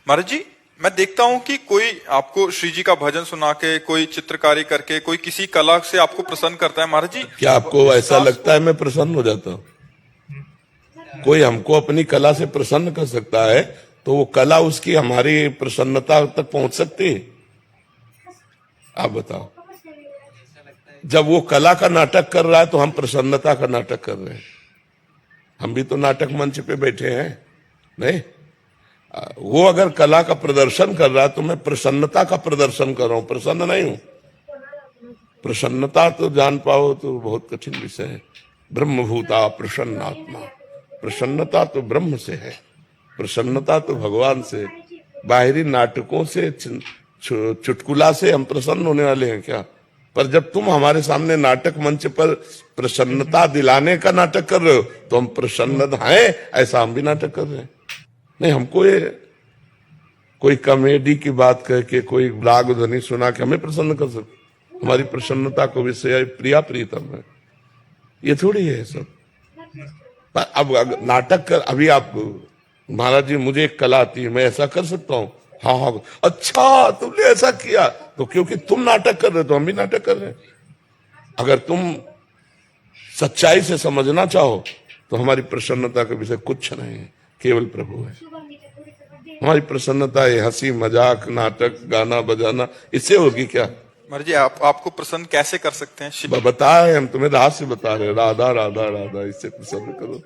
महाराज जी, मैं देखता हूँ कि कोई आपको श्री जी का भजन सुना के, कोई चित्रकारी करके, कोई किसी कला से आपको प्रसन्न करता है। महाराज जी, क्या आपको ऐसा लगता है मैं प्रसन्न हो जाता हूँ? कोई हमको अपनी कला से प्रसन्न कर सकता है तो वो कला उसकी हमारी प्रसन्नता तक पहुंच सकती है? आप बताओ। जब वो कला का नाटक कर रहा है तो हम प्रसन्नता का नाटक कर रहे हैं। हम भी तो नाटक मंच पे बैठे हैं, नहीं? वो अगर कला का प्रदर्शन कर रहा है तो मैं प्रसन्नता का प्रदर्शन कर रहा हूं, प्रसन्न नहीं हूं। प्रसन्नता तो जान पाओ तो बहुत कठिन विषय है। ब्रह्मभूता प्रसन्नात्मा, प्रसन्नता तो ब्रह्म से है, प्रसन्नता तो भगवान से। बाहरी नाटकों से, चुटकुला से हम प्रसन्न होने वाले हैं क्या? पर जब तुम हमारे सामने नाटक मंच पर प्रसन्नता दिलाने का नाटक कर रहे हो तो हम प्रसन्न हैं, ऐसा हम भी नाटक कर रहे हैं। नहीं, हमको ये कोई कॉमेडी की बात कह के, कोई राग ध्वनि सुना के हमें प्रसन्न कर सकते? हमारी प्रसन्नता को विषय प्रिया प्रीतम है, ये थोड़ी है सब। पर अब नाटक कर, अभी आप महाराज जी मुझे एक कला आती है, मैं ऐसा कर सकता हूँ? हाँ हाँ, अच्छा तुमने ऐसा किया तो क्योंकि तुम नाटक कर रहे हो तो हम भी नाटक कर रहे हैं। अगर तुम सच्चाई से समझना चाहो तो हमारी प्रसन्नता का विषय कुछ नहीं है, केवल प्रभु है। हमारी प्रसन्नता ये हंसी मजाक, नाटक, गाना बजाना, इससे होगी क्या? महाराज जी, आपको प्रसन्न कैसे कर सकते हैं? बताए, हम तुम्हें रहस्य बता रहे, राधा राधा राधा, इससे प्रसन्न करो।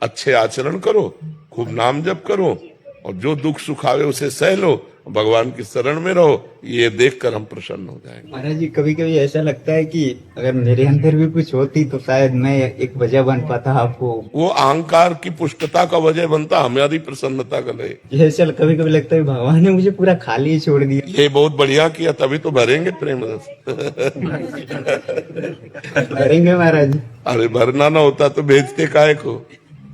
अच्छे आचरण करो, खूब नाम जप करो, और जो दुख सुख आवे उसे सह लो, भगवान की शरण में रहो। ये देखकर हम प्रसन्न हो जाएंगे। महाराज जी, कभी कभी ऐसा लगता है कि अगर मेरे अंदर भी कुछ होती तो शायद मैं एक वजह बन पाता आपको। वो अहंकार की पुष्टता का वजह बनता, हमारी प्रसन्नता का नहीं। ऐसा कभी कभी लगता है भगवान ने मुझे पूरा खाली छोड़ दिया। ये बहुत बढ़िया किया, तभी तो भरेंगे प्रेम रस। भरेंगे महाराज जी। अरे भरना ना होता तो भेजते काहे को,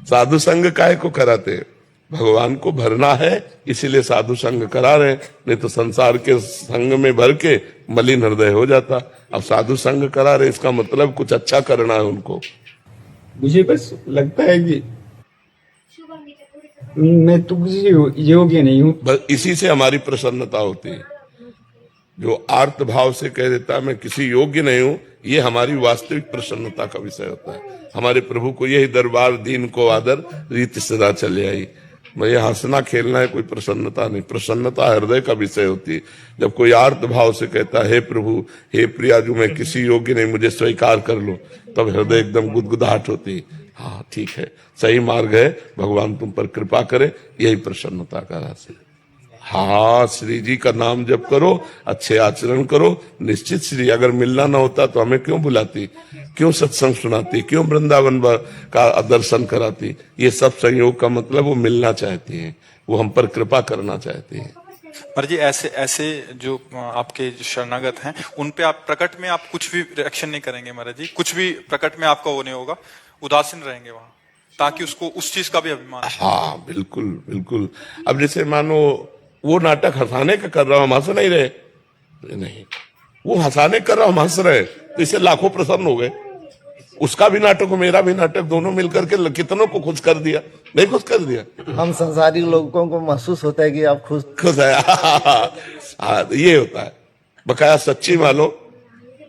साधु संग काहे को कराते? भगवान को भरना है इसीलिए साधु संग करा रहे, नहीं तो संसार के संग में भर के मलिन हृदय हो जाता। अब साधु संग करा रहे, इसका मतलब कुछ अच्छा करना है उनको। मुझे बस लगता है कि मैं तो किसी योग्य नहीं हूँ। बस इसी से हमारी प्रसन्नता होती है। जो आर्त भाव से कह देता है मैं किसी योग्य नहीं हूँ, ये हमारी वास्तविक प्रसन्नता का विषय होता है। हमारे प्रभु को यही दरबार दीन को आदर, रीत सदा चले आई। मैं ये हंसना खेलना है कोई प्रसन्नता नहीं। प्रसन्नता हृदय का विषय होती है। जब कोई आर्त भाव से कहता है हे प्रभु, हे प्रिया, जो मैं किसी योग्य नहीं, मुझे स्वीकार कर लो, तब हृदय एकदम गुदगुदाहट होती है। हाँ ठीक है, सही मार्ग है, भगवान तुम पर कृपा करे, यही प्रसन्नता का रहस्य है। हाँ, श्री जी का नाम जप करो, अच्छे आचरण करो, निश्चित श्री अगर मिलना ना होता तो हमें क्यों बुलाती, क्यों सत्संग सुनाती, क्यों वृंदावन का दर्शन कराती? ये सब संयोग का मतलब वो मिलना चाहती है, वो हम पर कृपा करना चाहती है। महाराज जी, ऐसे ऐसे जो आपके जो शरणागत हैं उन पे आप प्रकट में आप कुछ भी रिएक्शन नहीं करेंगे महाराज जी? कुछ भी प्रकट में आपका वो नहीं होगा, उदासीन रहेंगे वहां, ताकि उसको उस चीज का भी अभिमान? हाँ बिल्कुल बिल्कुल। अब जैसे मानो वो नाटक हंसाने का कर रहा हूं, हम हंस नहीं रहे, नहीं, वो हंसाने कर रहा हूं, हम हंस रहे, तो इससे लाखों प्रसन्न हो गए। उसका भी नाटक हो, मेरा भी नाटक, दोनों मिलकर के कितनों को खुश कर दिया, नहीं खुश कर दिया? हम संसारी लोगों को महसूस होता है कि आप खुश है। हाँ, ये होता है बकाया। सच्ची मानो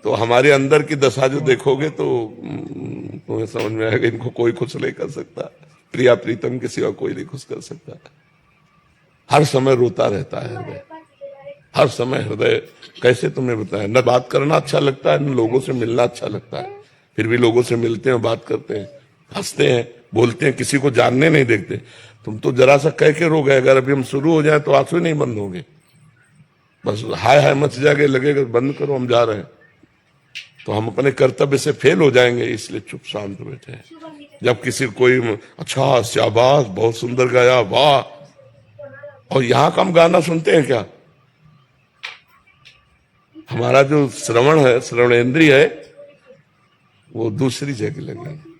तो हमारे अंदर की दशा जो देखोगे तो तुम्हें समझ में आएगा, इनको कोई खुश नहीं कर सकता, प्रिया प्रीतम के सिवा कोई नहीं खुश कर सकता। हर समय रोता रहता है हृदय, हर समय हृदय। कैसे तुम्हें बताएं, न बात करना अच्छा लगता है, न लोगों से मिलना अच्छा लगता है, फिर भी लोगों से मिलते हैं, बात करते हैं, हंसते हैं, बोलते हैं, किसी को जानने नहीं देखते। तुम तो जरा सा कह के रो गए, अगर अभी हम शुरू हो जाए तो आंसू नहीं बंद होंगे, बस हाय हाय मच जाएगा, लगेगा बंद करो हम जा रहे हैं, तो हम अपने कर्तव्य से फेल हो जाएंगे, इसलिए चुप शांत बैठे हैं। जब किसी कोई अच्छा शाबाश बहुत सुंदर गाया, वाह, और यहाँ का हम गाना सुनते हैं क्या? हमारा जो श्रवण है, श्रवणेंद्रिय है, वो दूसरी जगह लगी है।